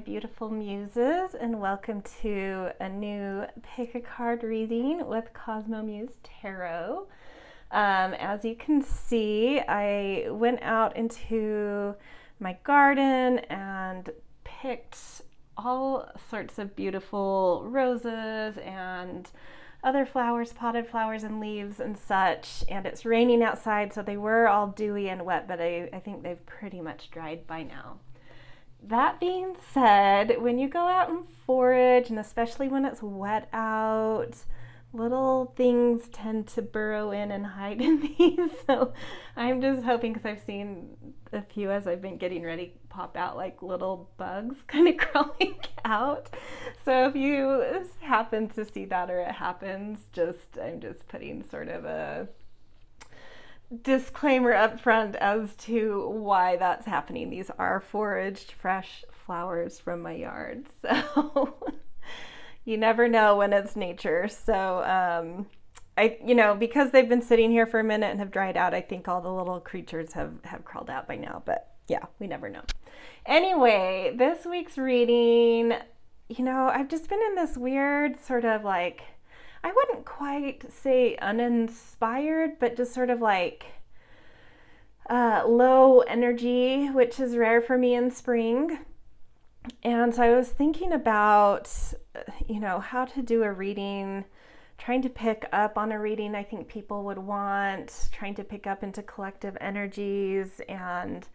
beautiful muses, and welcome to a new pick a card reading with Cosmo Muse Tarot. As you can see, I went out into my garden and picked all sorts of beautiful roses and other flowers, potted flowers and leaves and such, and it's raining outside, so they were all dewy and wet, but I think they've pretty much dried by now. That being said, when you go out and forage, and especially when it's wet out, little things tend to burrow in and hide in these. So I'm just hoping, because I've seen a few as I've been getting ready pop out like little bugs kind of crawling out. So if you happen to see that or it happens, I'm just putting sort of a disclaimer up front as to why that's happening. These are foraged fresh flowers from my yard, so you never know when it's nature. So because they've been sitting here for a minute and have dried out, I think all the little creatures have crawled out by now, but yeah, we never know. Anyway, this week's reading, I've just been in this weird sort of like, I wouldn't quite say uninspired, but just sort of like low energy, which is rare for me in spring. And so I was thinking about, how to do a reading, trying to pick up on a reading I think people would want, trying to pick up into collective energies. And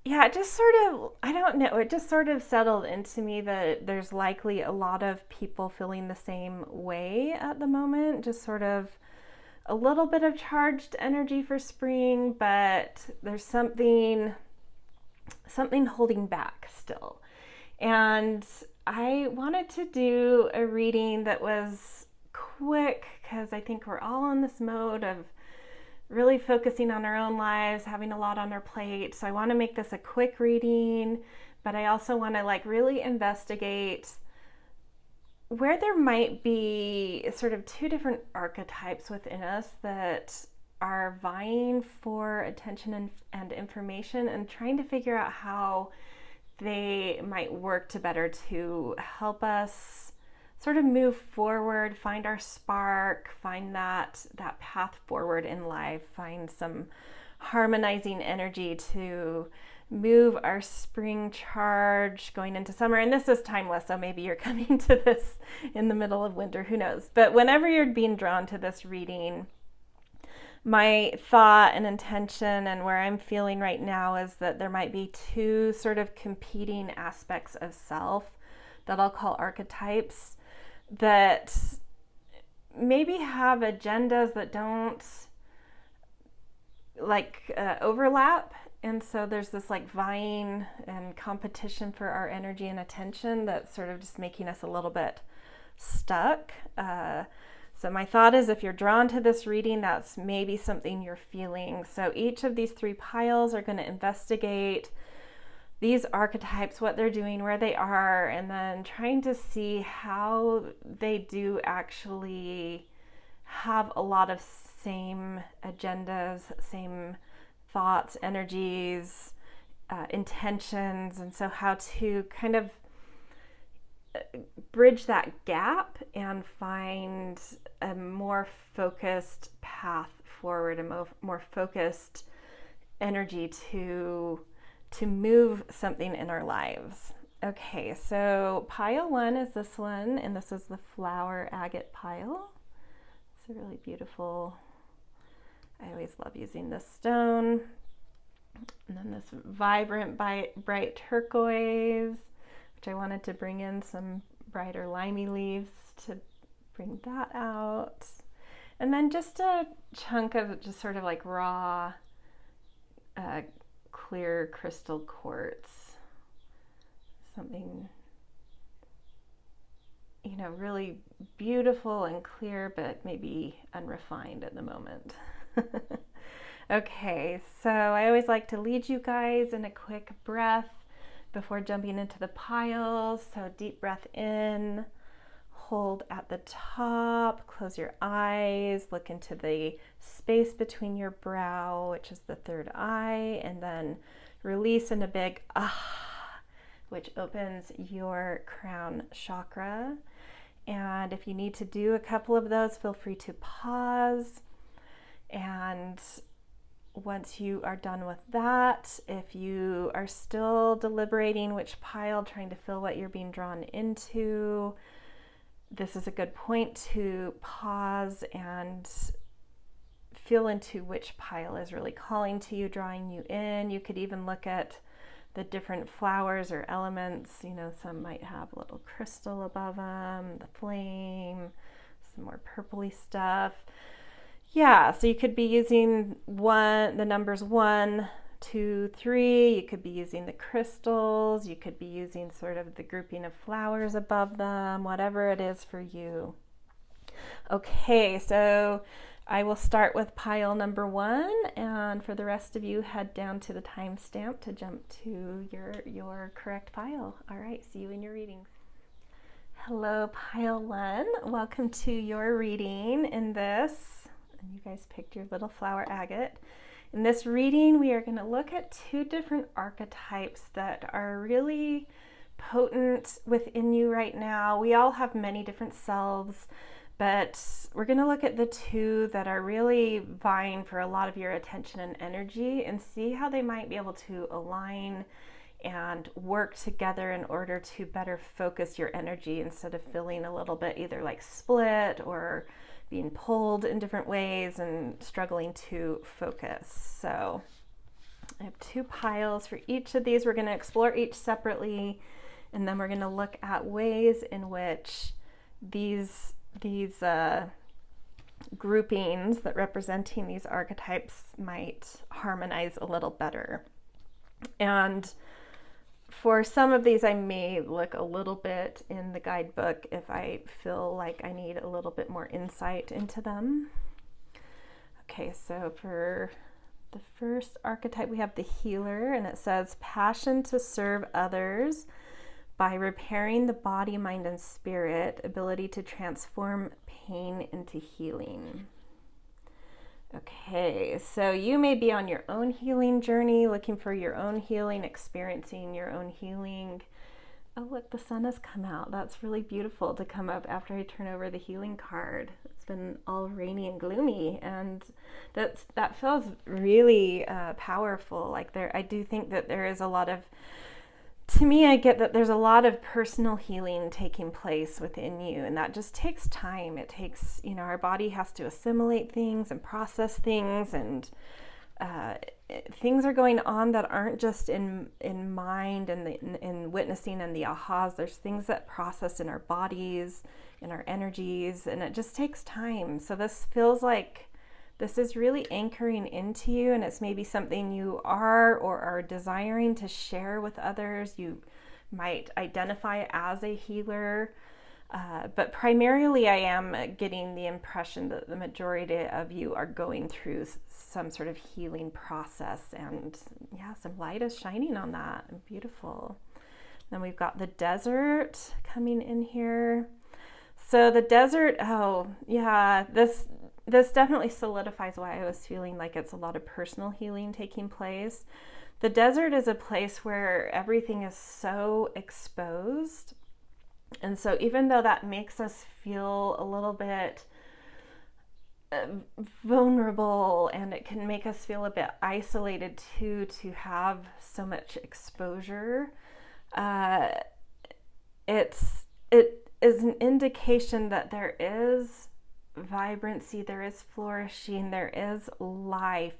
yeah, it just sort of, I don't know, it just sort of settled into me that there's likely a lot of people feeling the same way at the moment, just sort of a little bit of charged energy for spring, but there's something holding back still. And I wanted to do a reading that was quick, because I think we're all in this mode of really focusing on our own lives, having a lot on our plate. So I want to make this a quick reading, but I also want to really investigate where there might be sort of two different archetypes within us that are vying for attention and information, and trying to figure out how they might work together to help us sort of move forward, find our spark, find that path forward in life, find some harmonizing energy to move our spring charge going into summer. And this is timeless, so maybe you're coming to this in the middle of winter, who knows? But whenever you're being drawn to this reading, my thought and intention and where I'm feeling right now is that there might be two sort of competing aspects of self that I'll call archetypes, that maybe have agendas that don't overlap. And so there's this vying and competition for our energy and attention that's sort of just making us a little bit stuck. So my thought is, if you're drawn to this reading, that's maybe something you're feeling. So each of these three piles are going to investigate these archetypes, what they're doing, where they are, and then trying to see how they do actually have a lot of same agendas, same thoughts, energies, intentions, and so how to kind of bridge that gap and find a more focused path forward, a more focused energy to move something in our lives. Okay, so pile one is this one, and this is the flower agate pile. It's a really beautiful, I always love using this stone. And then this vibrant, bright turquoise, which I wanted to bring in some brighter limey leaves to bring that out. And then just a chunk of just sort of raw, clear crystal quartz. Something, really beautiful and clear, but maybe unrefined at the moment. Okay, so I always like to lead you guys in a quick breath before jumping into the piles. So deep breath in, hold at the top, close your eyes, look into the space between your brow, which is the third eye, and then release in a big ah which opens your crown chakra. And if you need to do a couple of those, feel free to pause. And once you are done with that, if you are still deliberating which pile, trying to feel what you're being drawn into, this is a good point to pause and feel into which pile is really calling to you, drawing you in. You could even look at the different flowers or elements. You know, some might have a little crystal above them, the flame, some more purpley stuff. Yeah, so you could be using the numbers 1, 2, 3. You could be using the crystals. You could be using sort of the grouping of flowers above them, whatever it is for you. Okay, so I will start with pile number 1, and for the rest of you, head down to the timestamp to jump to your correct pile. All right, see you in your readings. Hello, pile 1. Welcome to your reading in this. And you guys picked your little flower agate. In this reading, we are going to look at 2 different archetypes that are really potent within you right now. We all have many different selves, but we're going to look at the 2 that are really vying for a lot of your attention and energy and see how they might be able to align and work together in order to better focus your energy instead of feeling a little bit either like split or being pulled in different ways and struggling to focus. So I have 2 piles for each of these. We're going to explore each separately, and then we're going to look at ways in which these groupings that representing these archetypes might harmonize a little better. And for some of these, I may look a little bit in the guidebook if I feel like I need a little bit more insight into them. Okay, so for the first archetype, we have the healer, and it says, passion to serve others by repairing the body, mind, and spirit, ability to transform pain into healing. Okay, so you may be on your own healing journey, looking for your own healing, experiencing your own healing. Oh, look, the sun has come out. That's really beautiful to come up after I turn over the healing card. It's been all rainy and gloomy, and that feels really powerful. Like I do think that there is a lot of, to me, I get that there's a lot of personal healing taking place within you, and that just takes time. It takes, our body has to assimilate things and process things, and things are going on that aren't just in mind and in witnessing and the ahas. There's things that process in our bodies, in our energies, and it just takes time. So this feels like this is really anchoring into you, and it's maybe something you are or are desiring to share with others. You might identify as a healer, but primarily I am getting the impression that the majority of you are going through some sort of healing process, and yeah, some light is shining on that. Beautiful. Then we've got the desert coming in here. So the desert, oh yeah, this definitely solidifies why I was feeling like it's a lot of personal healing taking place. The desert is a place where everything is so exposed. And so even though that makes us feel a little bit vulnerable, and it can make us feel a bit isolated too, to have so much exposure, it is an indication that there is vibrancy, there is flourishing, there is life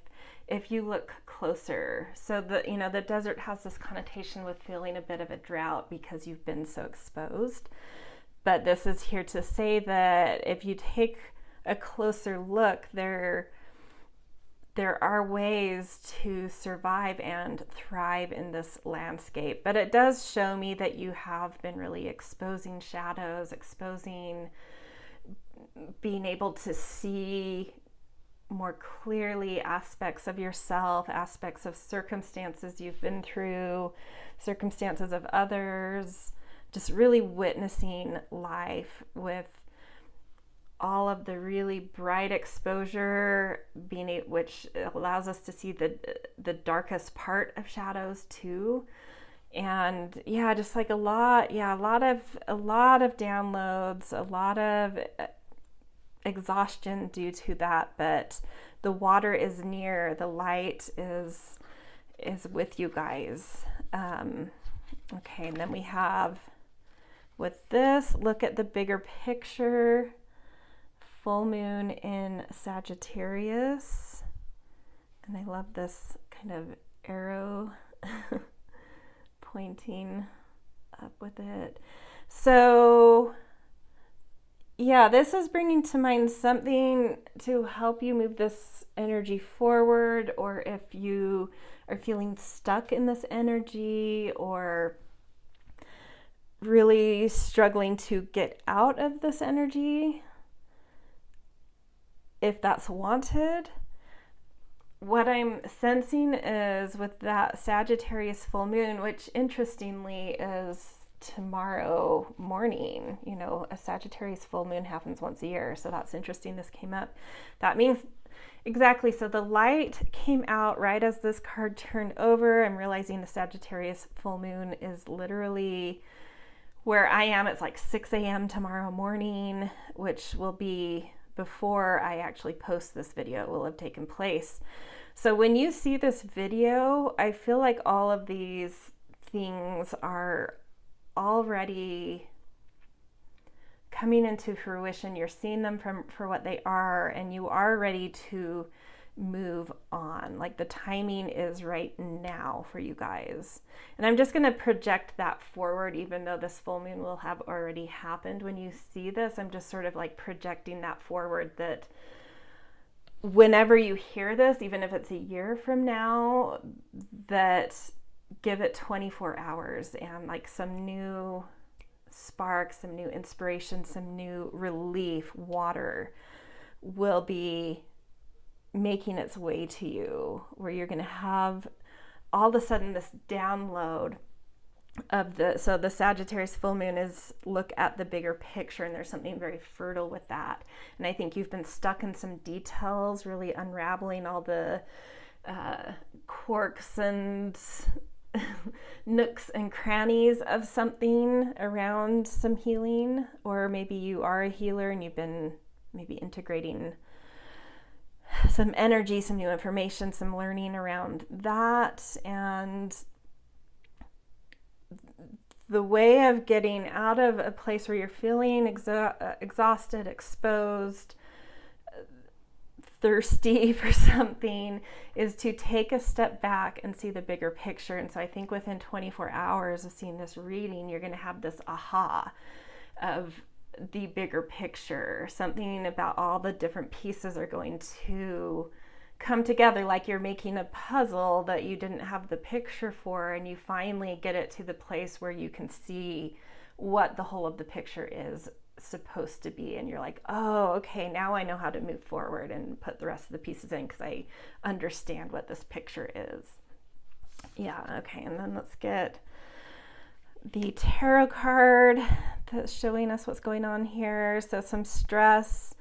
if you look closer. So the desert has this connotation with feeling a bit of a drought because you've been so exposed. But this is here to say that if you take a closer look, there are ways to survive and thrive in this landscape. But it does show me that you have been really exposing shadows, being able to see more clearly aspects of yourself, aspects of circumstances you've been through, circumstances of others, just really witnessing life with all of the really bright exposure, which allows us to see the darkest part of shadows too. And yeah, just like a lot of downloads, a lot of exhaustion due to that, but the water is near, the light is with you guys. Okay, and then we have with this, look at the bigger picture, full moon in Sagittarius. And I love this kind of arrow pointing up with it. So yeah, this is bringing to mind something to help you move this energy forward, or if you are feeling stuck in this energy or really struggling to get out of this energy, if that's wanted. What I'm sensing is with that Sagittarius full moon, which interestingly is tomorrow morning. You know, a Sagittarius full moon happens once a year, so that's interesting. This came up. That means exactly. So the light came out right as this card turned over. I'm realizing the Sagittarius full moon is literally where I am. It's like 6 a.m. tomorrow morning, which will be before I actually post this video. It will have taken place. So when you see this video, I feel like all of these things are already coming into fruition. You're seeing them for what they are, and you are ready to move on. Like the timing is right now for you guys. And I'm just going to project that forward, even though this full moon will have already happened. When you see this, I'm just sort of like projecting that forward, that whenever you hear this, even if it's a year from now, that give it 24 hours and like some new spark, some new inspiration, some new relief, water will be making its way to you, where you're going to have all of a sudden this download of the Sagittarius full moon is look at the bigger picture, and there's something very fertile with that. And I think you've been stuck in some details, really unraveling all the quirks and nooks and crannies of something around some healing, or maybe you are a healer and you've been maybe integrating some energy, some new information, some learning around that. And the way of getting out of a place where you're feeling exhausted, exposed, thirsty for something is to take a step back and see the bigger picture. And so I think within 24 hours of seeing this reading, you're going to have this aha of the bigger picture. Something about all the different pieces are going to come together, like you're making a puzzle that you didn't have the picture for, and you finally get it to the place where you can see what the whole of the picture is supposed to be, and you're like, oh, okay, now I know how to move forward and put the rest of the pieces in because I understand what this picture is. Yeah, okay, and then let's get the tarot card that's showing us what's going on here. So some stress,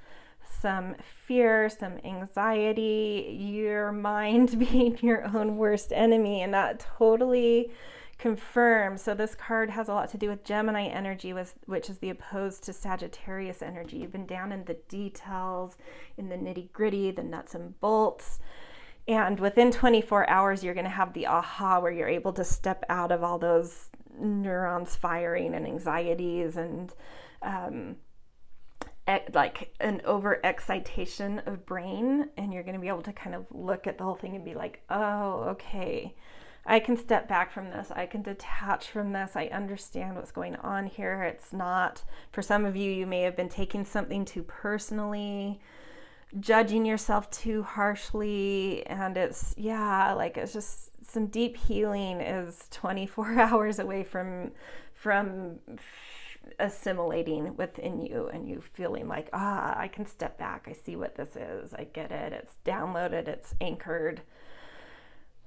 some fear, some anxiety, your mind being your own worst enemy, and that totally confirms. So this card has a lot to do with Gemini energy, which is the opposed to Sagittarius energy. You've been down in the details, in the nitty-gritty, the nuts and bolts. And within 24 hours, you're going to have the aha where you're able to step out of all those neurons firing and anxieties and like an overexcitation of brain. And you're going to be able to kind of look at the whole thing and be like, oh, okay, I can step back from this. I can detach from this. I understand what's going on here. It's not, for some of you, you may have been taking something too personally, judging yourself too harshly, and it's just some deep healing is 24 hours away from assimilating within you, and you feeling like, I can step back. I see what this is. I get it. It's downloaded. It's anchored.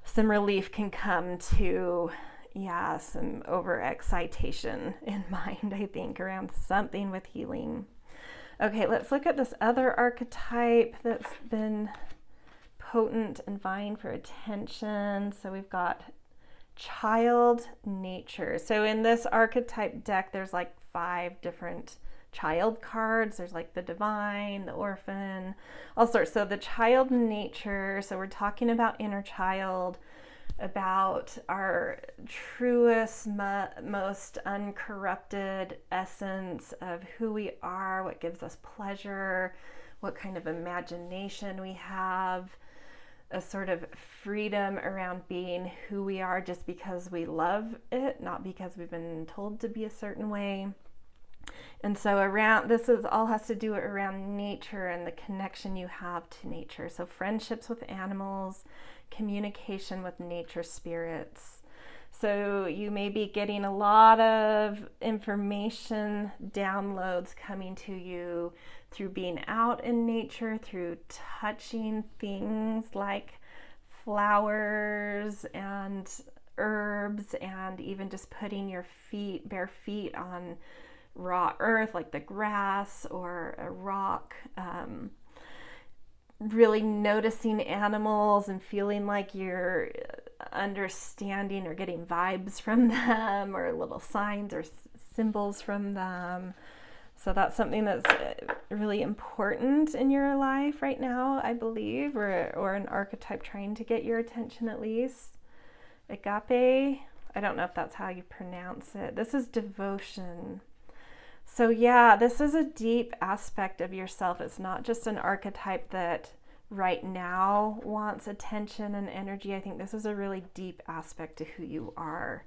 Some relief can come to, some overexcitation in mind, I think, around something with healing. Okay, let's look at this other archetype that's been potent and vying for attention. So we've got child nature. So in this archetype deck, there's like 5 different child cards. There's like the divine, the orphan, all sorts. So the child nature, so we're talking about inner child, about our truest, most uncorrupted essence of who we are, what gives us pleasure, what kind of imagination we have, a sort of freedom around being who we are just because we love it, not because we've been told to be a certain way. And so around this is all has to do around nature and the connection you have to nature. So friendships with animals, communication with nature spirits. So you may be getting a lot of information downloads coming to you through being out in nature, through touching things like flowers and herbs, and even just putting your bare feet on raw earth like the grass or a rock. Really noticing animals and feeling like you're understanding or getting vibes from them, or little signs or symbols from them. So that's something that's really important in your life right now, I believe, or an archetype trying to get your attention at least. Agape, I don't know if that's how you pronounce it. This is devotion. So yeah, this is a deep aspect of yourself. It's not just an archetype that right now wants attention and energy. I think this is a really deep aspect to who you are.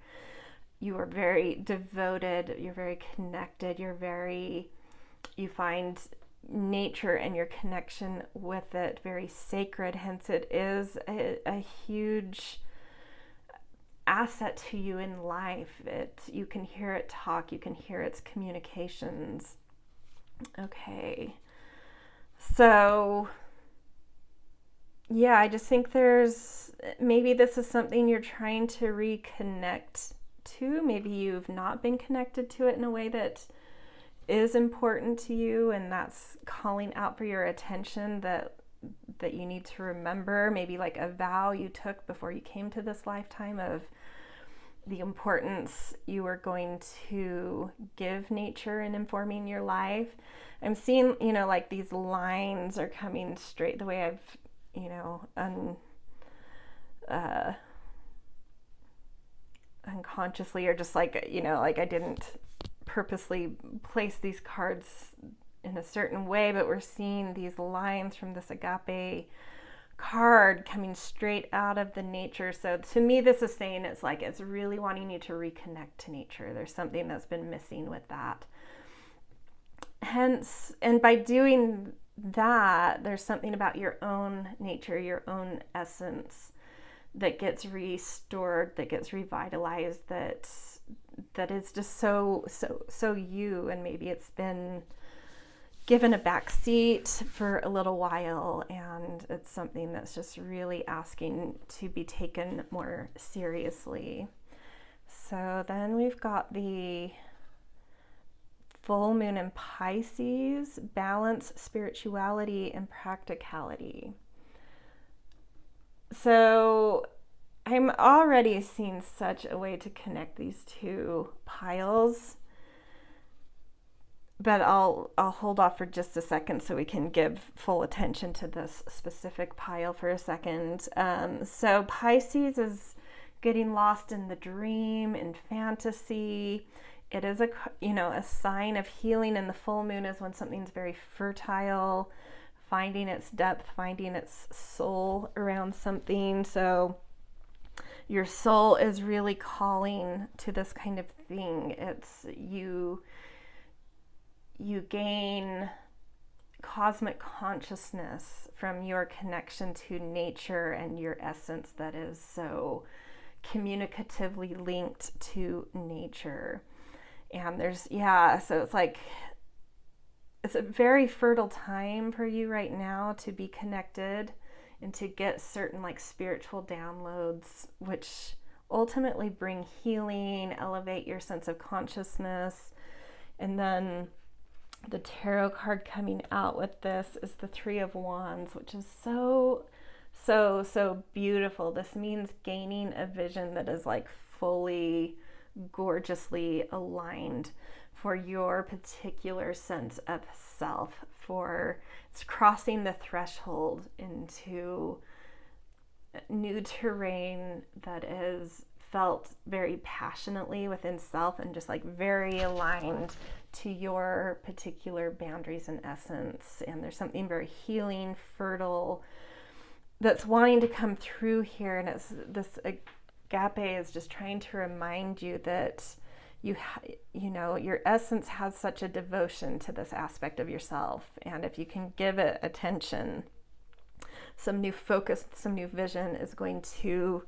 You are very devoted, you're very connected, you find nature and your connection with it very sacred. Hence it is a huge asset to you in life. You can hear it talk, you can hear its communications. Okay, so yeah, I just think maybe this is something you're trying to reconnect to. Maybe you've not been connected to it in a way that is important to you, and that's calling out for your attention that you need to remember. Maybe like a vow you took before you came to this lifetime of the importance you were going to give nature in informing your life. I'm seeing, like these lines are coming straight the way I've, unconsciously, or just like, like I didn't purposely place these cards in a certain way, but we're seeing these lines from this Agape card coming straight out of the nature. So to me, this is saying it's really wanting you to reconnect to nature. There's something that's been missing with that. Hence, and by doing that, there's something about your own nature, your own essence that gets restored, that gets revitalized, that is just so you, and maybe it's been given a back seat for a little while, and it's something that's just really asking to be taken more seriously. So then we've got the full moon in Pisces, balance, spirituality, and practicality. So I'm already seeing such a way to connect these two piles, but I'll hold off for just a second so we can give full attention to this specific pile for a second. So Pisces is getting lost in the dream, in fantasy. It is a sign of healing, and the full moon is when something's very fertile, finding its depth, finding its soul around something. So your soul is really calling to this kind of thing. It's you gain cosmic consciousness from your connection to nature and your essence that is so communicatively linked to nature. And so it's a very fertile time for you right now to be connected and to get certain spiritual downloads, which ultimately bring healing, elevate your sense of consciousness. And then the tarot card coming out with this is the Three of Wands, which is so So beautiful. This means gaining a vision that is like fully, gorgeously aligned for your particular sense of self. For it's crossing the threshold into new terrain that is felt very passionately within self and just like very aligned to your particular boundaries and essence. And there's something very healing, fertile that's wanting to come through here. And it's this Agape is just trying to remind you that you know, your essence has such a devotion to this aspect of yourself. And if you can give it attention, some new focus, some new vision is going to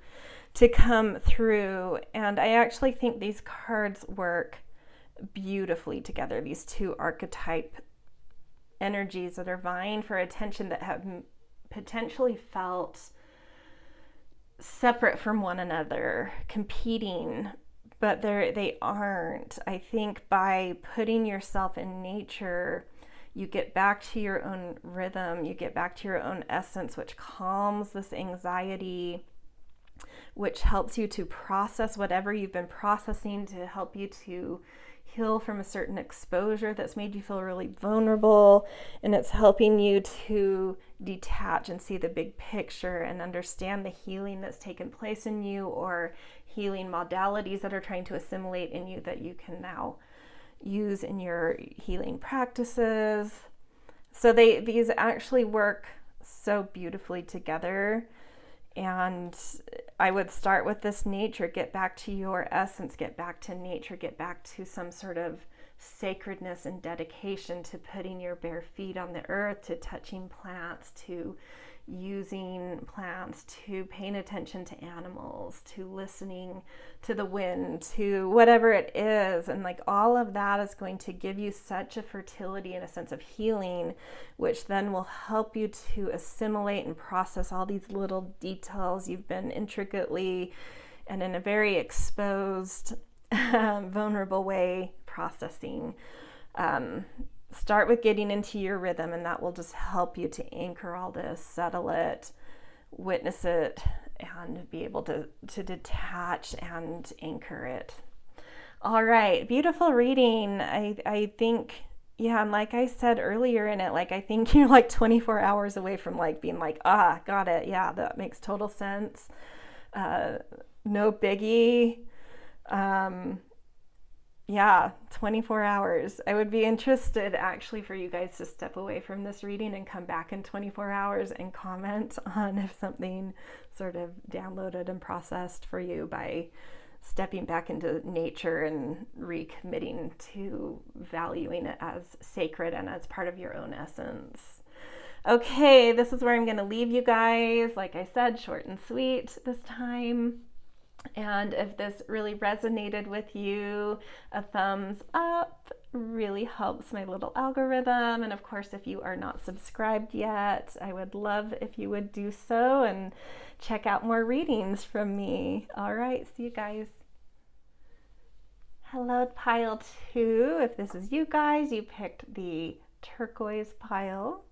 come through. And I actually think these cards work beautifully together. These two archetype energies that are vying for attention, that have potentially felt separate from one another, competing, but they aren't. I think by putting yourself in nature, you get back to your own rhythm, you get back to your own essence, which calms this anxiety, which helps you to process whatever you've been processing, to help you to heal from a certain exposure that's made you feel really vulnerable. And it's helping you to detach and see the big picture and understand the healing that's taken place in you, or healing modalities that are trying to assimilate in you that you can now use in your healing practices. So these actually work so beautifully together. And I would start with this nature, get back to your essence, get back to nature, get back to some sort of sacredness and dedication to putting your bare feet on the earth, to touching plants, to using plants, to paying attention to animals, to listening to the wind, to whatever it is. And like all of that is going to give you such a fertility and a sense of healing, which then will help you to assimilate and process all these little details you've been intricately and in a very exposed, vulnerable way processing. Start with getting into your rhythm, and that will just help you to anchor all this, settle it, witness it, and be able to detach and anchor it. All right, beautiful reading. I think, yeah, and like I said earlier in it, like I think you're like 24 hours away from like being like, got it. Yeah, that makes total sense. No biggie. Yeah, 24 hours. I would be interested actually for you guys to step away from this reading and come back in 24 hours and comment on if something sort of downloaded and processed for you by stepping back into nature and recommitting to valuing it as sacred and as part of your own essence. Okay, this is where I'm going to leave you guys. Like I said, short and sweet this time. And if this really resonated with you, a thumbs up really helps my little algorithm. And of course, if you are not subscribed yet, I would love if you would do so and check out more readings from me. All right, see you guys. Hello, pile 2. If this is you guys, you picked the turquoise pile.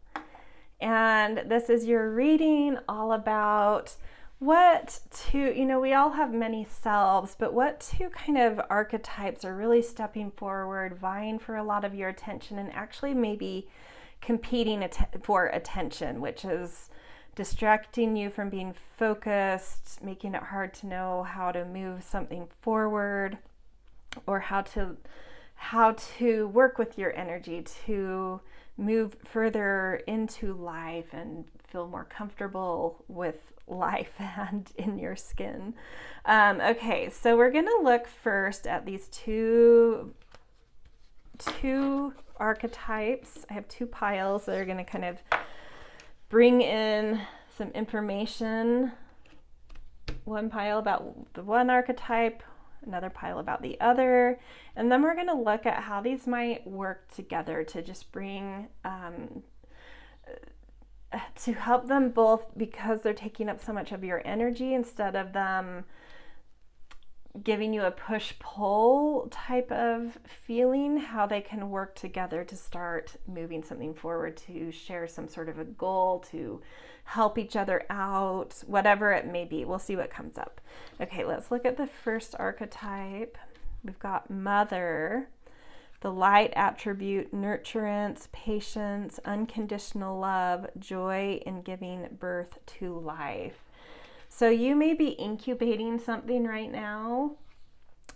And this is your reading all about what two, we all have many selves, but what two kind of archetypes are really stepping forward, vying for a lot of your attention, and actually maybe competing for attention, which is distracting you from being focused, making it hard to know how to move something forward, or how to work with your energy to move further into life and feel more comfortable with life and in your skin. Okay, so we're going to look first at these two archetypes. I have 2 piles that are going to kind of bring in some information. One pile about the one archetype, another pile about the other, and then we're going to look at how these might work together to just bring to help them both, because they're taking up so much of your energy, instead of them giving you a push-pull type of feeling, how they can work together to start moving something forward, to share some sort of a goal, to help each other out, whatever it may be. We'll see what comes up. Okay, let's look at the first archetype. We've got Mother, the light attribute, nurturance, patience, unconditional love, joy in giving birth to life. So you may be incubating something right now,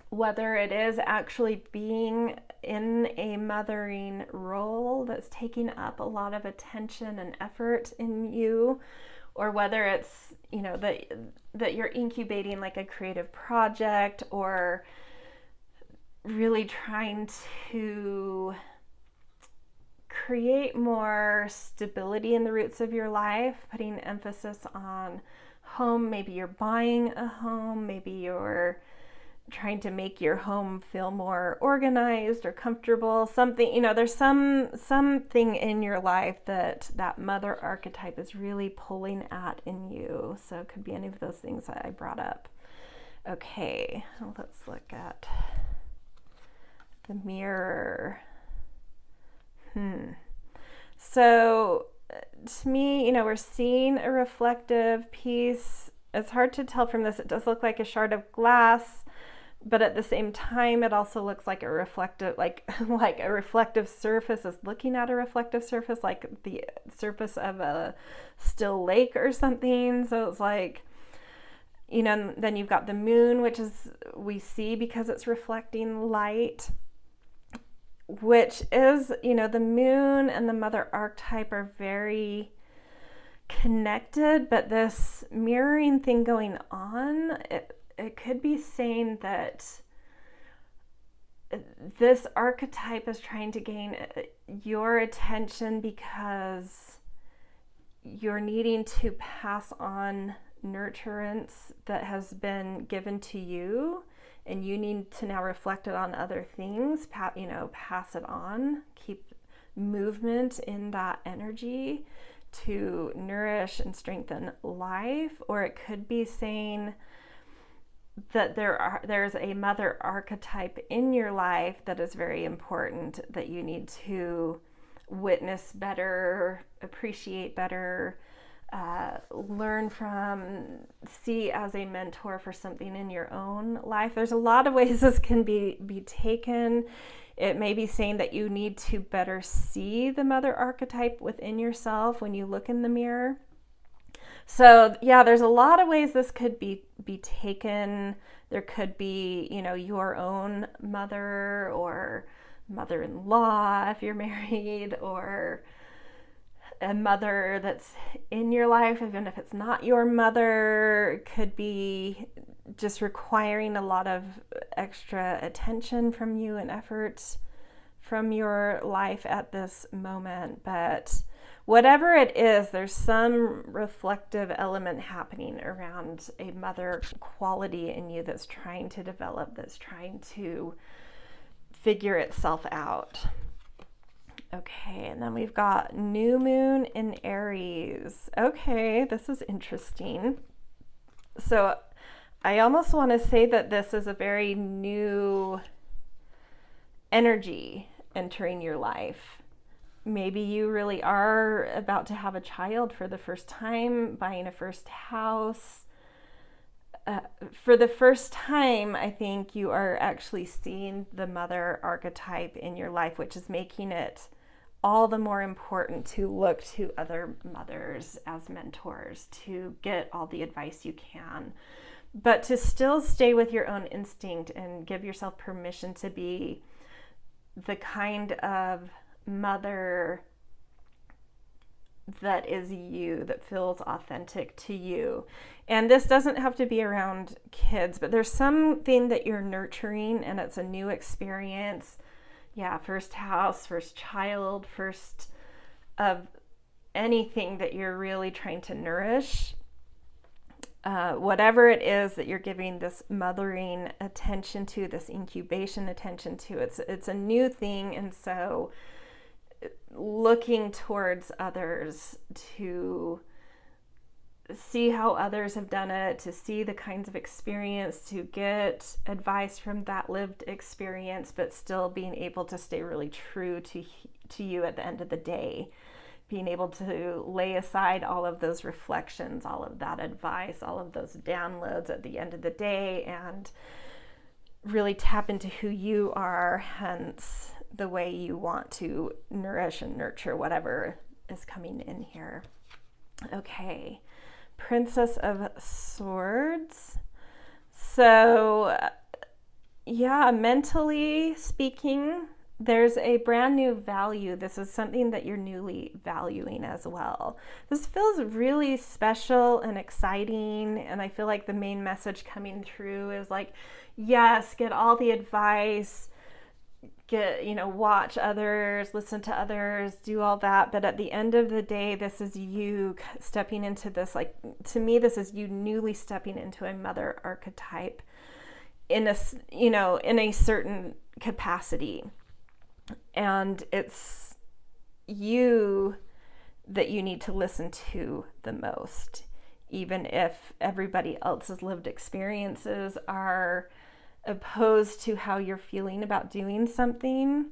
whether it is actually being in a mothering role that's taking up a lot of attention and effort in you, or whether it's, that you're incubating like a creative project, or really trying to create more stability in the roots of your life, putting emphasis on home. Maybe you're buying a home, maybe you're trying to make your home feel more organized or comfortable, something, there's something in your life that mother archetype is really pulling at in you. So it could be any of those things that I brought up. Okay, let's look at the mirror. So to me, we're seeing a reflective piece. It's hard to tell from this. It does look like a shard of glass, but at the same time, it also looks like a reflective, like a reflective surface is looking at a reflective surface, like the surface of a still lake or something. So it's like, then you've got the moon, which is, we see because it's reflecting light, which is, the moon and the mother archetype are very connected, but this mirroring thing going on, it could be saying that this archetype is trying to gain your attention because you're needing to pass on nurturance that has been given to you, and you need to now reflect it on other things, pass it on, keep movement in that energy to nourish and strengthen life. Or it could be saying that there's a mother archetype in your life that is very important, that you need to witness better, appreciate better, learn from, see as a mentor for something in your own life. There's a lot of ways this can be taken. It may be saying that you need to better see the mother archetype within yourself when you look in the mirror. So yeah, there's a lot of ways this could be taken. There could be, your own mother or mother-in-law if you're married, or a mother that's in your life, even if it's not your mother, could be just requiring a lot of extra attention from you and efforts from your life at this moment. But whatever it is, there's some reflective element happening around a mother quality in you that's trying to develop, that's trying to figure itself out. Okay, and then we've got new moon in Aries. Okay, this is interesting. So I almost want to say that this is a very new energy entering your life. Maybe you really are about to have a child for the first time, buying a first house. For the first time, I think you are actually seeing the mother archetype in your life, which is making it all the more important to look to other mothers as mentors, to get all the advice you can, but to still stay with your own instinct and give yourself permission to be the kind of mother that is you, that feels authentic to you. And this doesn't have to be around kids, but there's something that you're nurturing and it's a new experience. Yeah, first house, first child, first of anything that you're really trying to nourish. Whatever it is that you're giving this mothering attention to, this incubation attention to, it's a new thing. And so looking towards others to see how others have done it, to see the kinds of experience, to get advice from that lived experience, but still being able to stay really true to you at the end of the day. Being able to lay aside all of those reflections, all of that advice, all of those downloads at the end of the day, and really tap into who you are, hence the way you want to nourish and nurture whatever is coming in here. Okay, Princess of Swords. So, yeah, mentally speaking, there's a brand new value. This is something that you're newly valuing as well. This feels really special and exciting, and I feel like the main message coming through is like, yes, get all the advice, watch others, listen to others, do all that. But at the end of the day, this is you stepping into this, like, to me, this is you newly stepping into a mother archetype in a certain capacity. And it's you that you need to listen to the most, even if everybody else's lived experiences are opposed to how you're feeling about doing something.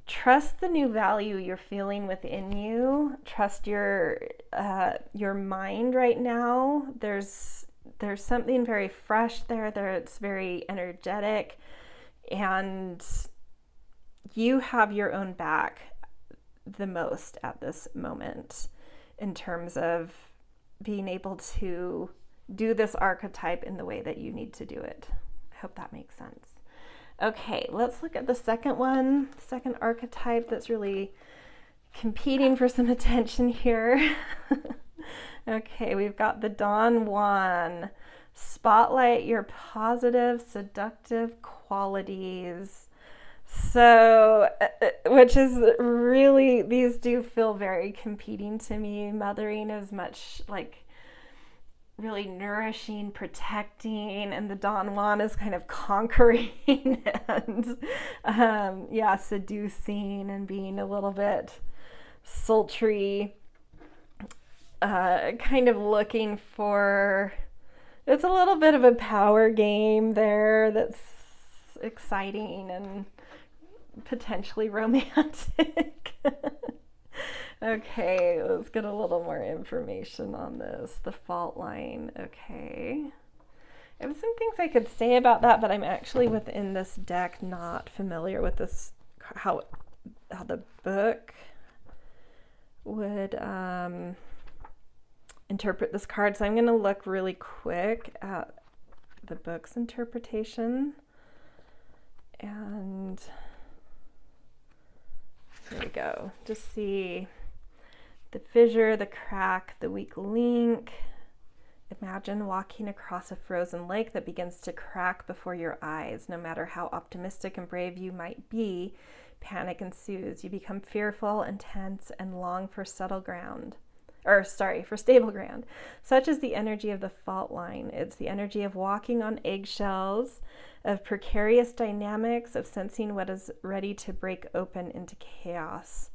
Trust the new value you're feeling within you. Trust your mind right now. There's something very fresh there. It's very energetic, and you have your own back the most at this moment in terms of being able to do this archetype in the way that you need to do it. I hope that makes sense. Okay, let's look at the second archetype that's really competing for some attention here. Okay, we've got the Don Juan. Spotlight your positive, seductive qualities. So, which is really, these do feel very competing to me. Mothering is much like really nourishing, protecting, and the Don Juan is kind of conquering and seducing and being a little bit sultry, kind of looking for, it's a little bit of a power game there that's exciting and potentially romantic. Okay, let's get a little more information on this. The fault line. Okay. I have some things I could say about that, but I'm actually within this deck not familiar with this, how the book would interpret this card. So I'm going to look really quick at the book's interpretation. And here we go. Just see the fissure, the crack, the weak link. Imagine walking across a frozen lake that begins to crack before your eyes. No matter how optimistic and brave you might be, panic ensues. You become fearful and tense and long for stable ground. Such is the energy of the fault line. It's the energy of walking on eggshells, of precarious dynamics, of sensing what is ready to break open into chaos.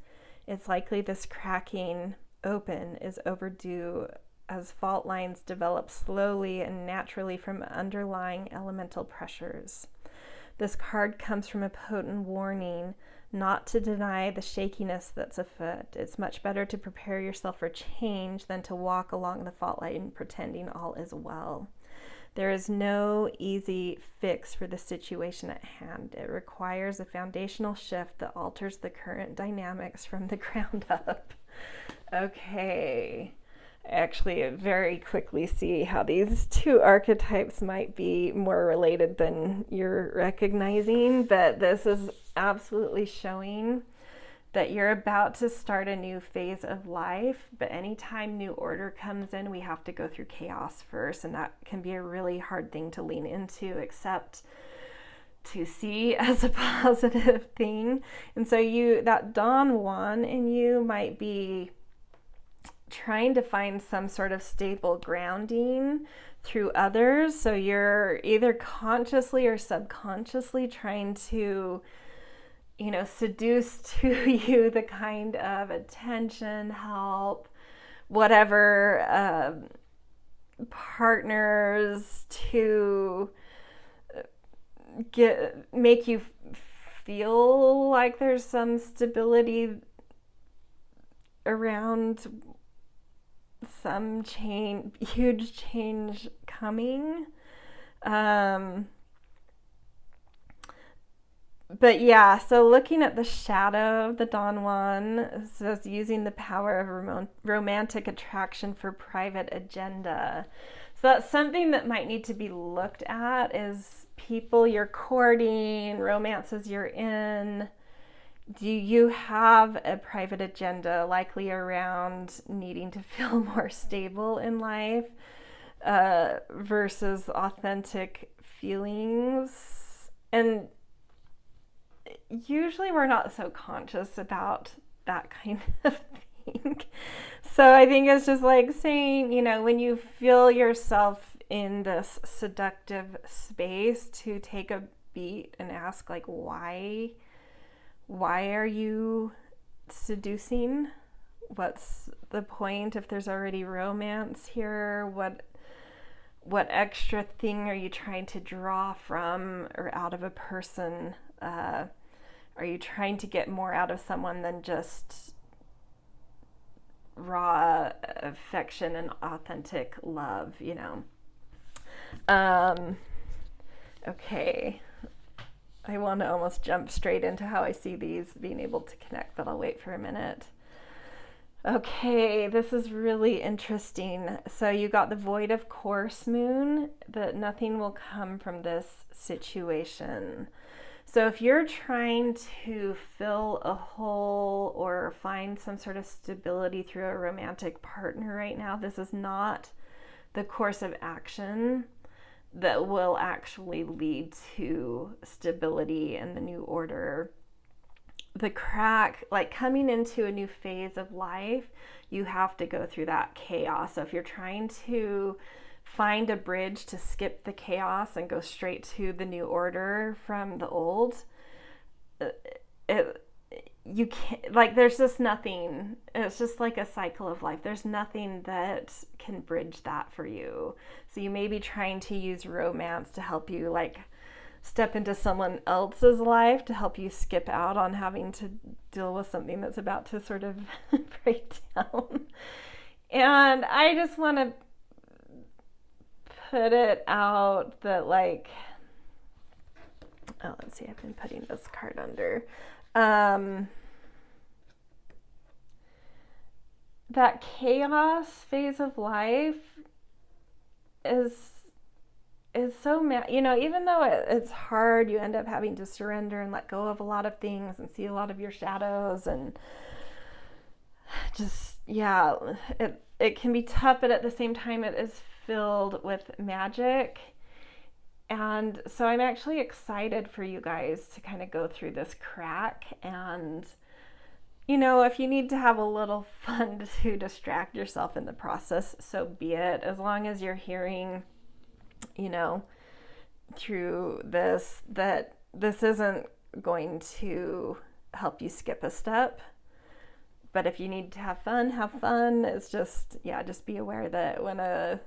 It's likely this cracking open is overdue as fault lines develop slowly and naturally from underlying elemental pressures. This card comes from a potent warning not to deny the shakiness that's afoot. It's much better to prepare yourself for change than to walk along the fault line pretending all is well. There is no easy fix for the situation at hand. It requires a foundational shift that alters the current dynamics from the ground up. Okay. I actually very quickly see how these two archetypes might be more related than you're recognizing, but this is absolutely showing that you're about to start a new phase of life, but anytime new order comes in, we have to go through chaos first, and that can be a really hard thing to lean into, except to see as a positive thing. And so that Don Juan in you might be trying to find some sort of stable grounding through others. So you're either consciously or subconsciously trying to seduce to you the kind of attention, help, whatever partners to make you feel like there's some stability around some huge change coming. But yeah, so looking at the shadow of the Don Juan, it says using the power of romantic attraction for private agenda. So that's something that might need to be looked at, is people you're courting, romances you're in. Do you have a private agenda, likely around needing to feel more stable in life versus authentic feelings? And usually we're not so conscious about that kind of thing. So I think it's just like saying, when you feel yourself in this seductive space, to take a beat and ask, like, why are you seducing? What's the point if there's already romance here? What extra thing are you trying to draw from or out of a person? Are you trying to get more out of someone than just raw affection and authentic love, Okay. I want to almost jump straight into how I see these being able to connect, but I'll wait for a minute. Okay, this is really interesting. So you got the void of course moon, that nothing will come from this situation. So if you're trying to fill a hole or find some sort of stability through a romantic partner right now, this is not the course of action that will actually lead to stability and the new order. The crack, like coming into a new phase of life, you have to go through that chaos. So if you're trying to find a bridge to skip the chaos and go straight to the new order from the old, you can't, like, there's just nothing. It's just like a cycle of life. There's nothing that can bridge that for you. So you may be trying to use romance to help you, like, step into someone else's life to help you skip out on having to deal with something that's about to sort of break down. And I just want to put it out that, like, let's see, I've been putting this card under. That chaos phase of life is so, even though it's hard, you end up having to surrender and let go of a lot of things and see a lot of your shadows, and just, it can be tough, but at the same time it is filled with magic. And so I'm actually excited for you guys to kind of go through this crack. And if you need to have a little fun to distract yourself in the process, so be it. As long as you're hearing, through this, that this isn't going to help you skip a step. But if you need to have fun. It's just be aware that when a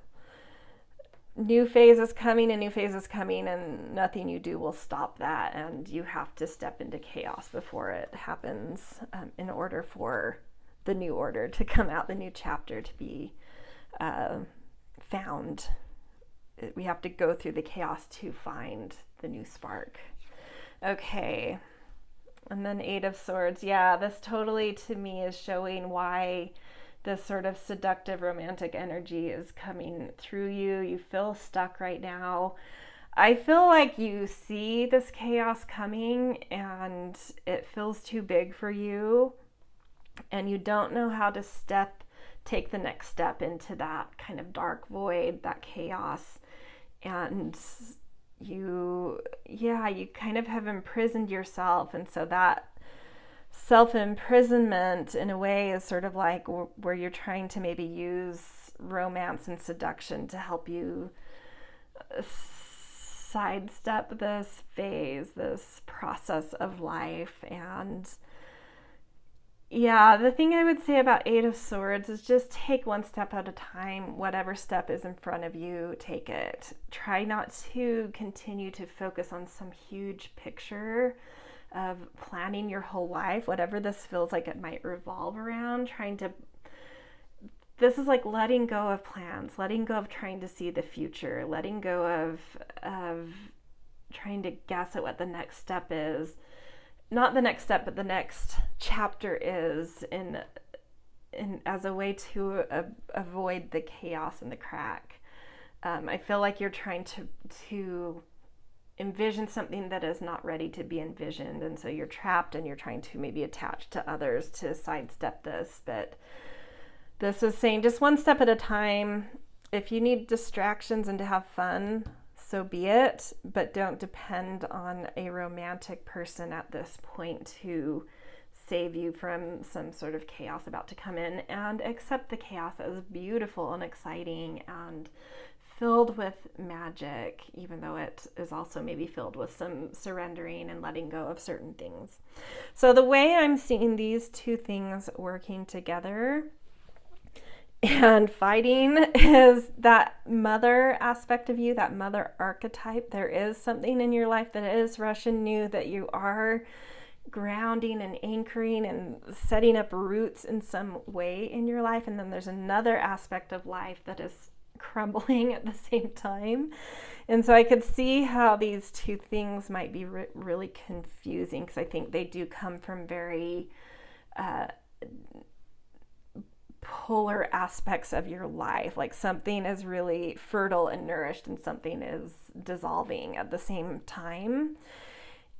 new phase is coming, and nothing you do will stop that, and you have to step into chaos before it happens, in order for the new order to come out, the new chapter to be found. We have to go through the chaos to find the new spark. Okay, and then Eight of Swords. Yeah, this totally to me is showing why this sort of seductive romantic energy is coming through you. You feel stuck right now. I feel like you see this chaos coming and it feels too big for you, and you don't know how to take the next step into that kind of dark void, that chaos. And you kind of have imprisoned yourself. And so that self-imprisonment in a way is sort of like where you're trying to maybe use romance and seduction to help you sidestep this phase, this process of life. And Yeah, the thing I would say about Eight of Swords is just take one step at a time. Whatever step is in front of you, take it. Try not to continue to focus on some huge picture of planning your whole life, whatever this feels like it might revolve around. This is like letting go of plans, letting go of trying to see the future, letting go of trying to guess at what the next step is. Not the next step, but the next chapter is in as a way to avoid the chaos and the crack. I feel like you're trying to envision something that is not ready to be envisioned, and so you're trapped and you're trying to maybe attach to others to sidestep this. But this is saying just one step at a time. If you need distractions and to have fun, so be it, but don't depend on a romantic person at this point to save you from some sort of chaos about to come in, and accept the chaos as beautiful and exciting and filled with magic, even though it is also maybe filled with some surrendering and letting go of certain things. So the way I'm seeing these two things working together and fighting is that mother aspect of you, that mother archetype. There is something in your life that is Russian new, that you are grounding and anchoring and setting up roots in some way in your life. And then there's another aspect of life that is crumbling at the same time. And so I could see how these two things might be really confusing, because I think they do come from very polar aspects of your life. Like something is really fertile and nourished and something is dissolving at the same time.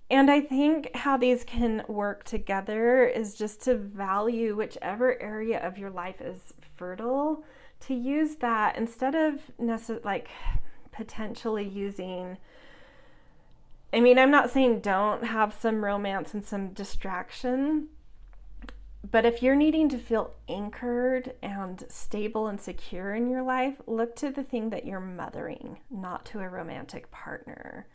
And I think how these can work together is just to value whichever area of your life is fertile, to use that instead of potentially using, I'm not saying don't have some romance and some distraction, but if you're needing to feel anchored and stable and secure in your life, look to the thing that you're mothering, not to a romantic partner.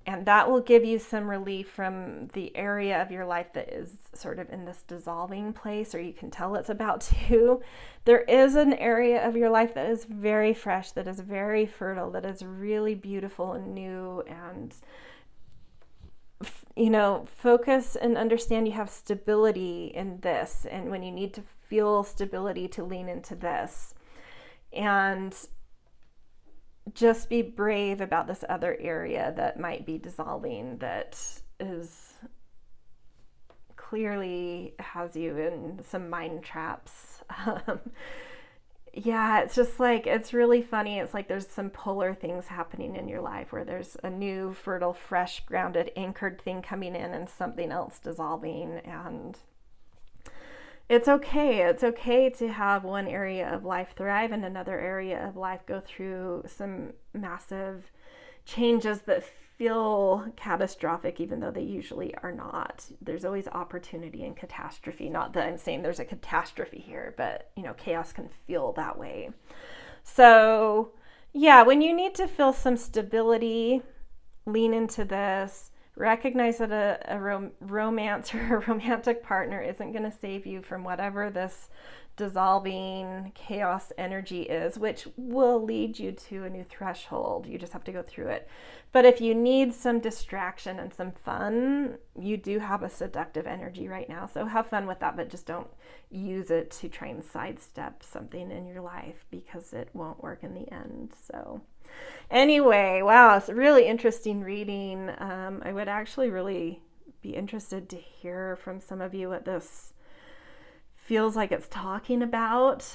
And that will give you some relief from the area of your life that is sort of in this dissolving place, or you can tell it's about to. There is an area of your life that is very fresh, that is very fertile, that is really beautiful and new, and focus and understand you have stability in this, and when you need to feel stability, to lean into this. And just be brave about this other area that might be dissolving, that is clearly has you in some mind traps. Yeah, it's just like, it's really funny. It's like there's some polar things happening in your life where there's a new, fertile, fresh, grounded, anchored thing coming in and something else dissolving. And it's okay. It's okay to have one area of life thrive and another area of life go through some massive changes that feel catastrophic, even though they usually are not. There's always opportunity in catastrophe. Not that I'm saying there's a catastrophe here, but chaos can feel that way. So yeah, when you need to feel some stability, lean into this. Recognize that a romance or a romantic partner isn't going to save you from whatever this dissolving chaos energy is, which will lead you to a new threshold. You just have to go through it. But if you need some distraction and some fun, you do have a seductive energy right now. So have fun with that, but just don't use it to try and sidestep something in your life, because it won't work in the end. So anyway, wow, it's a really interesting reading. I would actually really be interested to hear from some of you what this feels like it's talking about.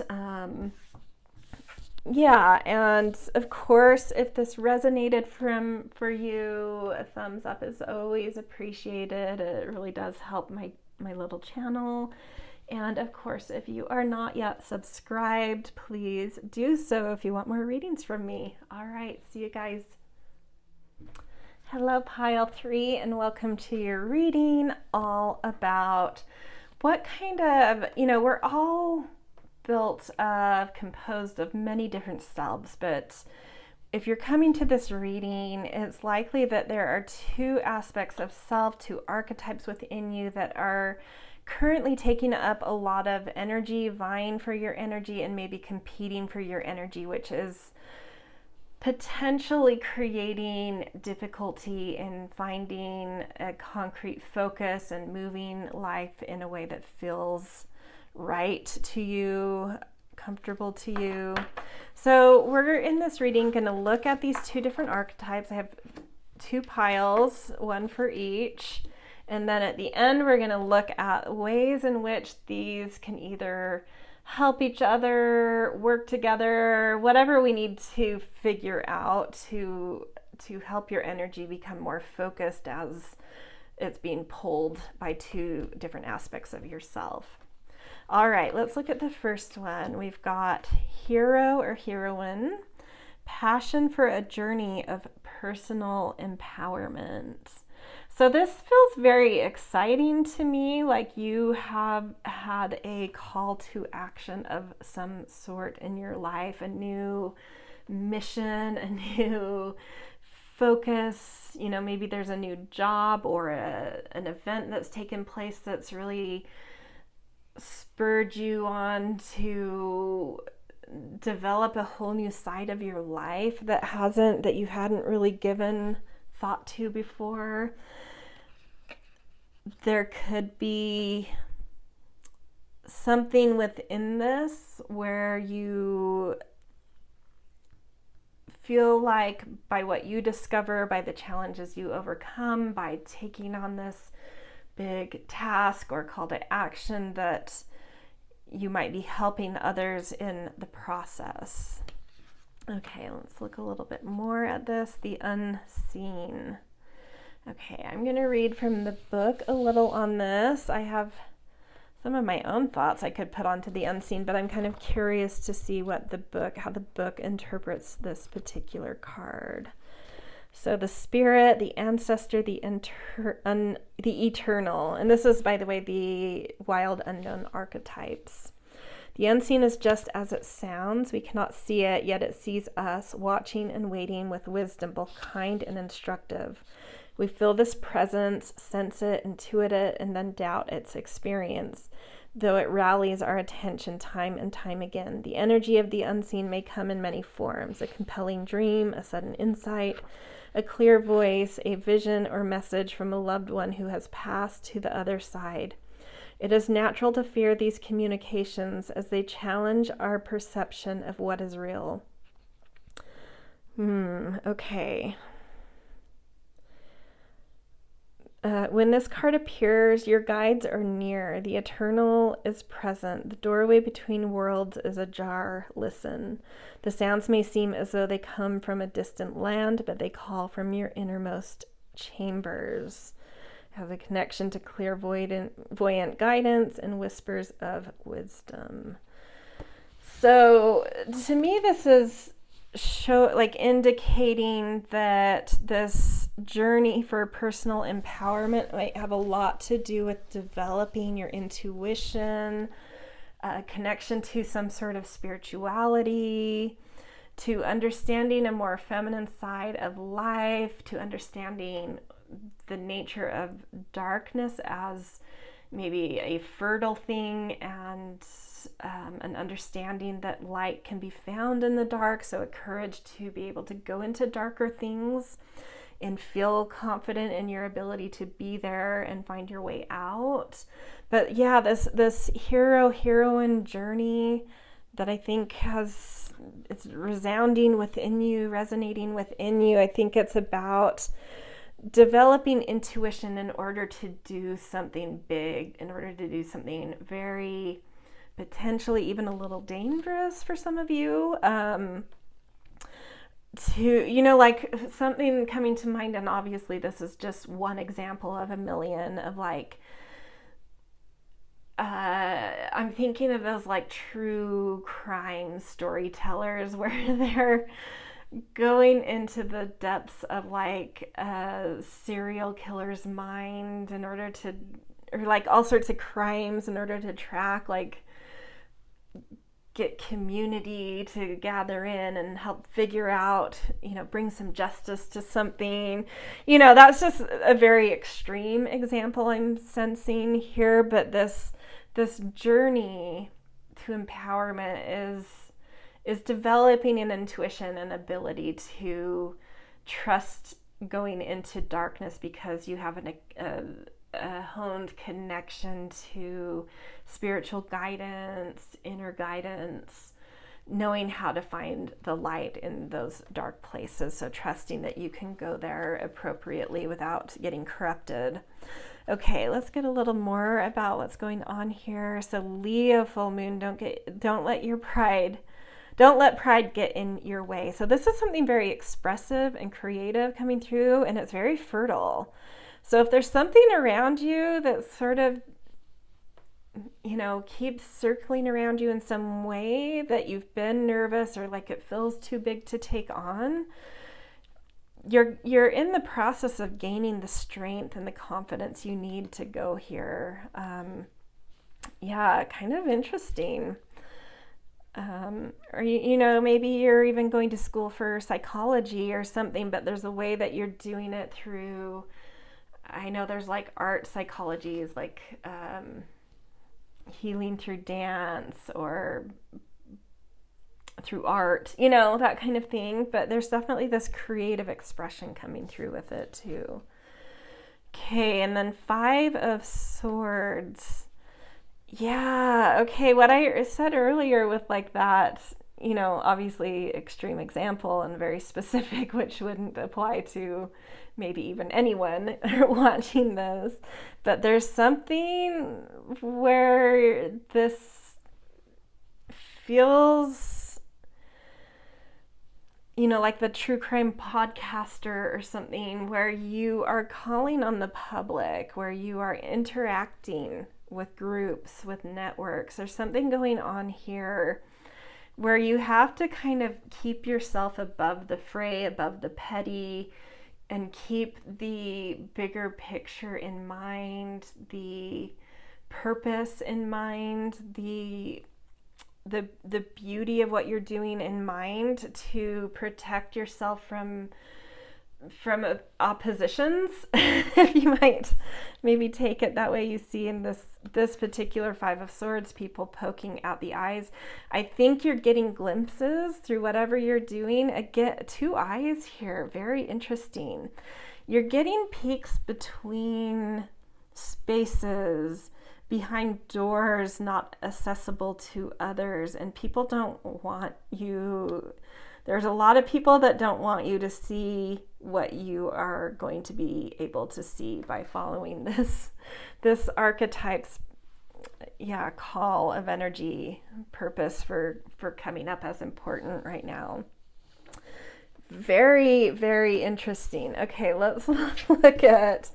Yeah, and of course, if this resonated for you, a thumbs up is always appreciated. It really does help my little channel. And of course, if you are not yet subscribed, please do so if you want more readings from me. All right, see you guys. Hello, Pile 3, and welcome to your reading all about what kind of, we're all composed of many different selves, but if you're coming to this reading, it's likely that there are two aspects of self, two archetypes within you that are currently taking up a lot of energy, vying for your energy, and maybe competing for your energy, which is potentially creating difficulty in finding a concrete focus and moving life in a way that feels right to you, comfortable to you. So we're in this reading going to look at these two different archetypes. I have two piles, one for each. And then at the end, we're going to look at ways in which these can either help each other, work together, whatever we need to figure out to help your energy become more focused as it's being pulled by two different aspects of yourself. All right, let's look at the first one. We've got hero or heroine, passion for a journey of personal empowerment. So this feels very exciting to me, like you have had a call to action of some sort in your life, a new mission, a new focus. You know, maybe there's a new job or an event that's taken place that's really spurred you on to develop a whole new side of your life that you hadn't really given thought to before. There could be something within this where you feel like by what you discover, by the challenges you overcome, by taking on this big task or call to action, that you might be helping others in the process. Okay, let's look a little bit more at this, the unseen. Okay, I'm going to read from the book a little on this. I have some of my own thoughts I could put onto the unseen, but I'm kind of curious to see how the book interprets this particular card. So the spirit, the ancestor, the eternal. And this is, by the way, the wild unknown archetypes. The unseen is just as it sounds. We cannot see it, yet it sees us, watching and waiting with wisdom, both kind and instructive. We feel this presence, sense it, intuit it, and then doubt its experience, though it rallies our attention time and time again. The energy of the unseen may come in many forms: a compelling dream, a sudden insight, a clear voice, a vision or message from a loved one who has passed to the other side. It is natural to fear these communications as they challenge our perception of what is real. Okay. When this card appears, your guides are near. The eternal is present. The doorway between worlds is ajar. Listen. The sounds may seem as though they come from a distant land, but they call from your innermost chambers. It has a connection to clairvoyant guidance and whispers of wisdom. So to me, this is indicating that this journey for personal empowerment might have a lot to do with developing your intuition, a connection to some sort of spirituality, to understanding a more feminine side of life, to understanding the nature of darkness as maybe a fertile thing, and an understanding that light can be found in the dark, so a courage to be able to go into darker things and feel confident in your ability to be there and find your way out. But yeah, this hero-heroine journey that I think it's resounding within you, resonating within you. I think it's about developing intuition in order to do something big, in order to do something very potentially even a little dangerous for some of you. Like something coming to mind, and obviously this is just one example of a million of I'm thinking of those like true crime storytellers where they're going into the depths of like a serial killer's mind in order to, or like all sorts of crimes in order to track like get community to gather in and help figure out, bring some justice to something. That's just a very extreme example I'm sensing here, but this journey to empowerment is developing an intuition and ability to trust going into darkness because you have a honed connection to spiritual guidance, inner guidance, knowing how to find the light in those dark places. So trusting that you can go there appropriately without getting corrupted. Okay, let's get a little more about what's going on here. So Leo full moon, don't let pride get in your way. So this is something very expressive and creative coming through, and it's very fertile. So if there's something around you that sort of, keeps circling around you in some way that you've been nervous or like it feels too big to take on, you're in the process of gaining the strength and the confidence you need to go here. Kind of interesting. Or, maybe you're even going to school for psychology or something, but there's a way that you're doing it through, I know there's like art psychologies, like healing through dance or through art, that kind of thing. But there's definitely this creative expression coming through with it too. Okay, and then 5 of Swords. Yeah, okay, what I said earlier with like that, obviously extreme example and very specific, which wouldn't apply to maybe even anyone watching this, but there's something where this feels, like the true crime podcaster or something, where you are calling on the public, where you are interacting with groups, with networks. There's something going on here where you have to kind of keep yourself above the fray, above the petty, and keep the bigger picture in mind, the purpose in mind, the beauty of what you're doing in mind, to protect yourself from oppositions, if you might maybe take it that way. You see in this particular 5 of Swords, people poking out the eyes. I think you're getting glimpses through whatever you're doing. Again, 2 eyes here, very interesting. You're getting peeks between spaces, behind doors not accessible to others, and people don't want you. There's a lot of people that don't want you to see what you are going to be able to see by following this archetype's call of energy, purpose for coming up as important right now. Very, very interesting. Okay, let's look at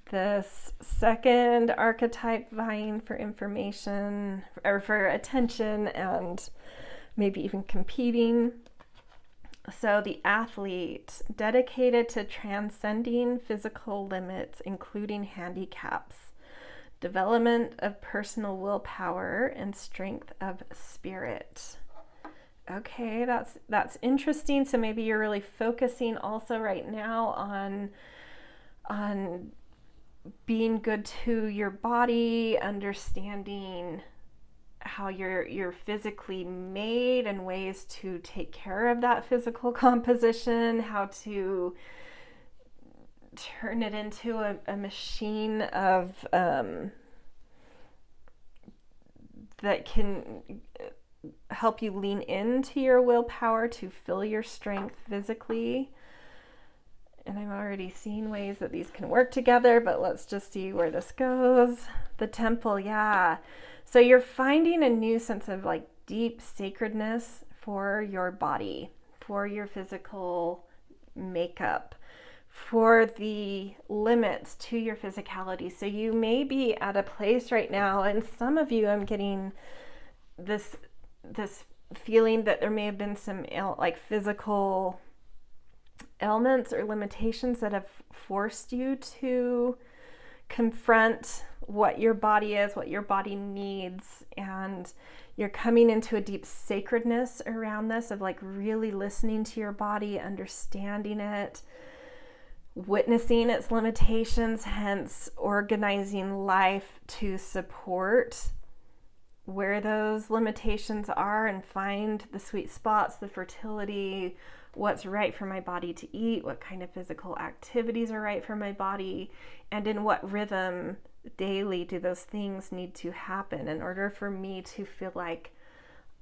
this second archetype vying for information or for attention and maybe even competing. So the athlete, dedicated to transcending physical limits, including handicaps, development of personal willpower, and strength of spirit. Okay, that's interesting. So maybe you're really focusing also right now on being good to your body, understanding how you're physically made and ways to take care of that physical composition, how to turn it into a machine of that can help you lean into your willpower to fill your strength physically. And I'm already seeing ways that these can work together, but let's just see where this goes. The Temple, yeah. So you're finding a new sense of like deep sacredness for your body, for your physical makeup, for the limits to your physicality. So you may be at a place right now, and some of you, I'm getting this feeling that there may have been some like physical ailments or limitations that have forced you to confront what your body is, what your body needs, and You're coming into a deep sacredness around this, of like really listening to your body, understanding it, witnessing its limitations, hence organizing life to support where those limitations are and find the sweet spots, the fertility, what's right for my body to eat, what kind of physical activities are right for my body, and in what rhythm daily do those things need to happen in order for me to feel like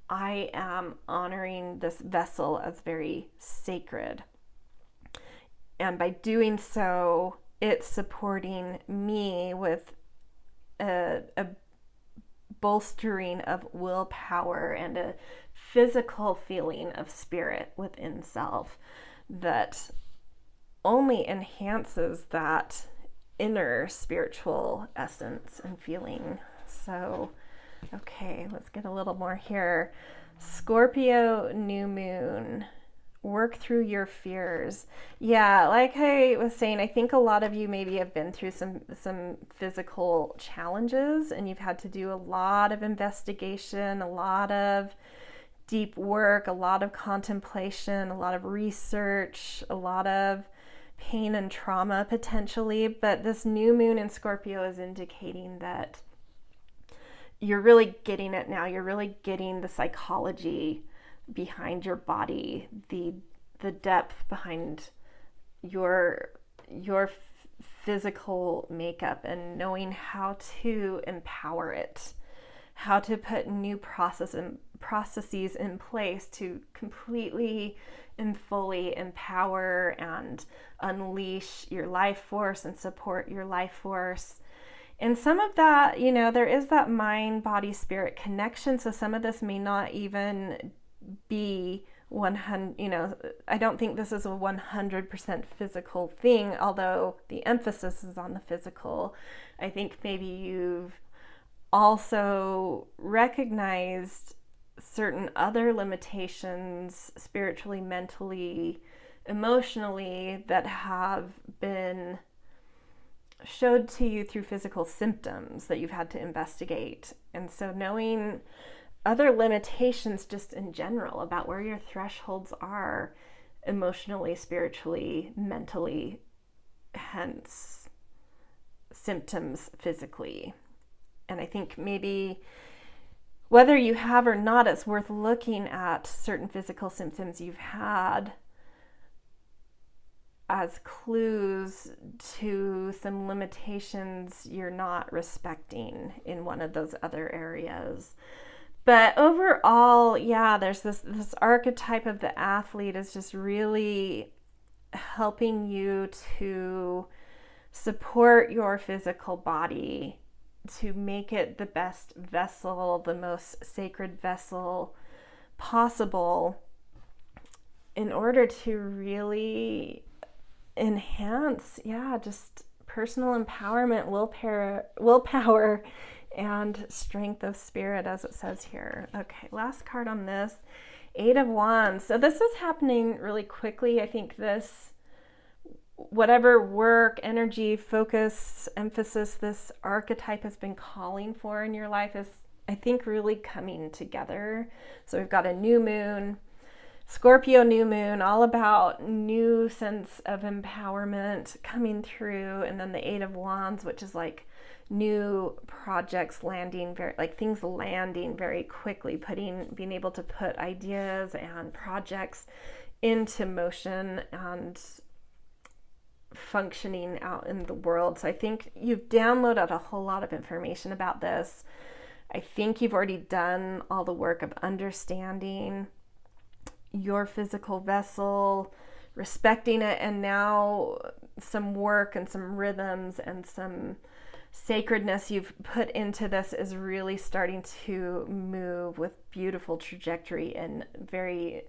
I am honoring this vessel as very sacred. And by doing so, it's supporting me with a bolstering of willpower and a physical feeling of spirit within self that only enhances that inner spiritual essence and feeling. So, okay, let's get a little more here. Scorpio new moon. Work through your fears. Yeah, like I was saying, I think a lot of you maybe have been through some physical challenges, and you've had to do a lot of investigation, a lot of deep work, a lot of contemplation, a lot of research, a lot of pain and trauma potentially. But this new moon in Scorpio is indicating that you're really getting it now. You're really getting the psychology behind your body, the depth behind your physical makeup, and knowing how to empower it, how to put new processes in place to completely and fully empower and unleash your life force and support your life force. And some of that, there is that mind, body, spirit connection. So some of this may not even be 100, I don't think this is a 100% physical thing, although the emphasis is on the physical. I think maybe you've also recognized certain other limitations spiritually, mentally, emotionally that have been showed to you through physical symptoms that you've had to investigate. And so knowing other limitations just in general about where your thresholds are emotionally, spiritually, mentally, hence symptoms physically. And I think maybe whether you have or not, it's worth looking at certain physical symptoms you've had as clues to some limitations you're not respecting in one of those other areas. But overall, yeah, there's this archetype of the athlete is just really helping you to support your physical body, to make it the best vessel, the most sacred vessel possible, in order to really enhance, just personal empowerment, willpower, and strength of spirit, as it says here. Okay, last card on this, Eight of Wands. So this is happening really quickly. I think this, whatever work, energy, focus, emphasis this archetype has been calling for in your life is, I think, really coming together. So we've got a new moon, Scorpio new moon, all about new sense of empowerment coming through. And then the Eight of Wands, which is like new projects landing, things landing very quickly, being able to put ideas and projects into motion and functioning out in the world. So I think you've downloaded a whole lot of information about this. I think you've already done all the work of understanding your physical vessel, respecting it, and now some work and some rhythms and some sacredness you've put into this is really starting to move with beautiful trajectory in very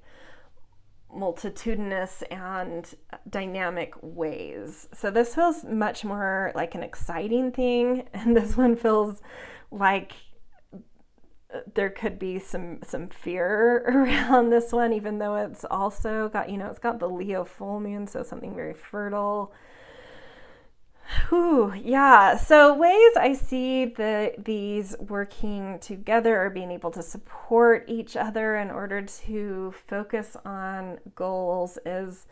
multitudinous and dynamic ways. So this feels much more like an exciting thing, and this one feels like there could be some fear around this one, even though it's also got, it's got the Leo full moon, so something very fertile. Whew, yeah. So ways I see these working together or being able to support each other in order to focus on goals is,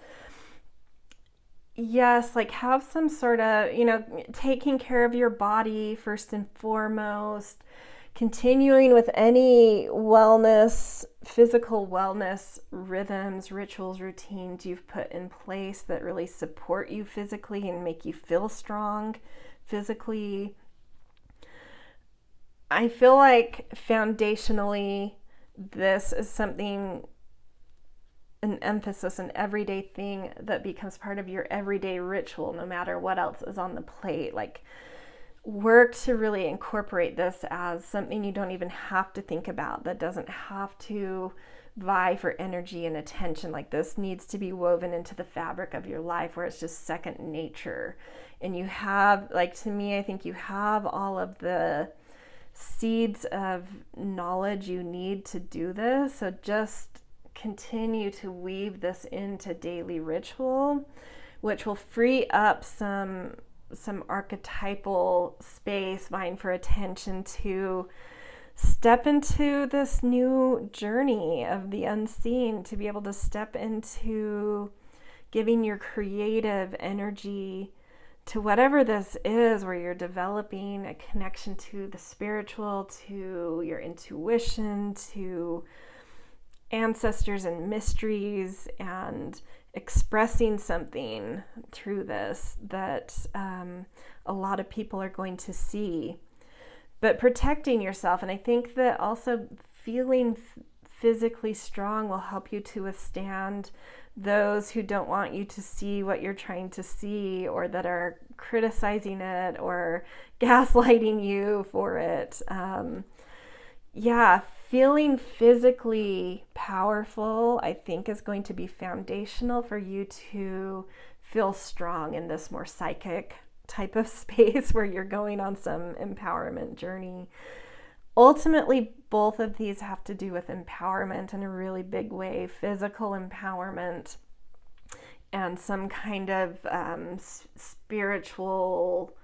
yes, like have some sort of, taking care of your body first and foremost, continuing with any wellness, physical wellness rhythms, rituals, routines you've put in place that really support you physically and make you feel strong physically. I feel like foundationally, this is something, an emphasis, an everyday thing that becomes part of your everyday ritual, no matter what else is on the plate. Like, work to really incorporate this as something you don't even have to think about, that doesn't have to vie for energy and attention. Like, this needs to be woven into the fabric of your life where it's just second nature. And you have, like, to me, I think you have all of the seeds of knowledge you need to do this. So just continue to weave this into daily ritual, which will free up some archetypal space, vying for attention, to step into this new journey of the unseen, to be able to step into giving your creative energy to whatever this is, where you're developing a connection to the spiritual, to your intuition, to ancestors and mysteries, and expressing something through this that a lot of people are going to see, but protecting yourself. And I think that also feeling physically strong will help you to withstand those who don't want you to see what you're trying to see, or that are criticizing it or gaslighting you for it. Feeling physically powerful, I think, is going to be foundational for you to feel strong in this more psychic type of space where you're going on some empowerment journey. Ultimately, both of these have to do with empowerment in a really big way, physical empowerment and some kind of spiritual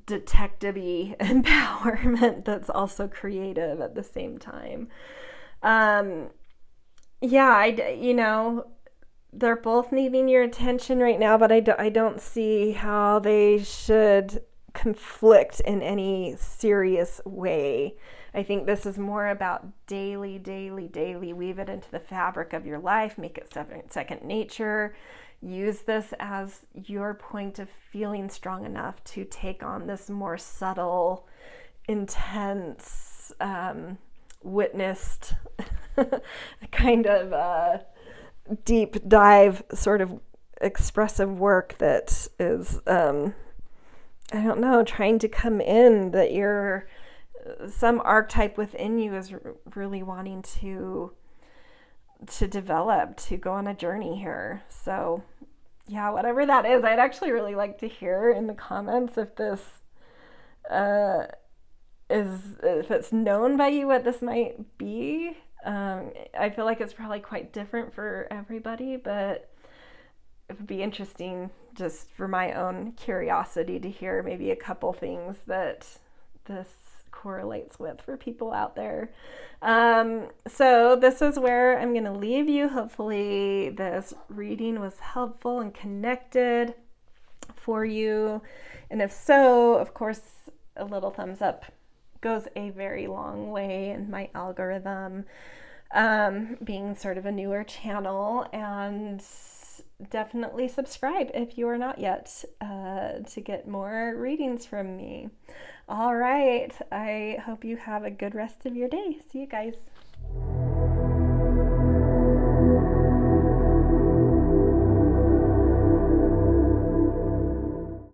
detective-y empowerment that's also creative at the same time. They're both needing your attention right now, but I don't see how they should conflict in any serious way. I think this is more about daily, weave it into the fabric of your life, make it second nature. Use this as your point of feeling strong enough to take on this more subtle, intense, witnessed kind of deep dive sort of expressive work that is, trying to come in, that some archetype within you is really wanting to develop, to go on a journey here. So whatever that is, I'd actually really like to hear in the comments if this if it's known by you what this might be. I feel like it's probably quite different for everybody, but it would be interesting just for my own curiosity to hear maybe a couple things that this correlates with for people out there. So this is where I'm going to leave you. Hopefully this reading was helpful and connected for you. And if so, of course, a little thumbs up goes a very long way in my algorithm, being sort of a newer channel. And definitely subscribe if you are not yet, to get more readings from me. All right. I hope you have a good rest of your day. See you guys.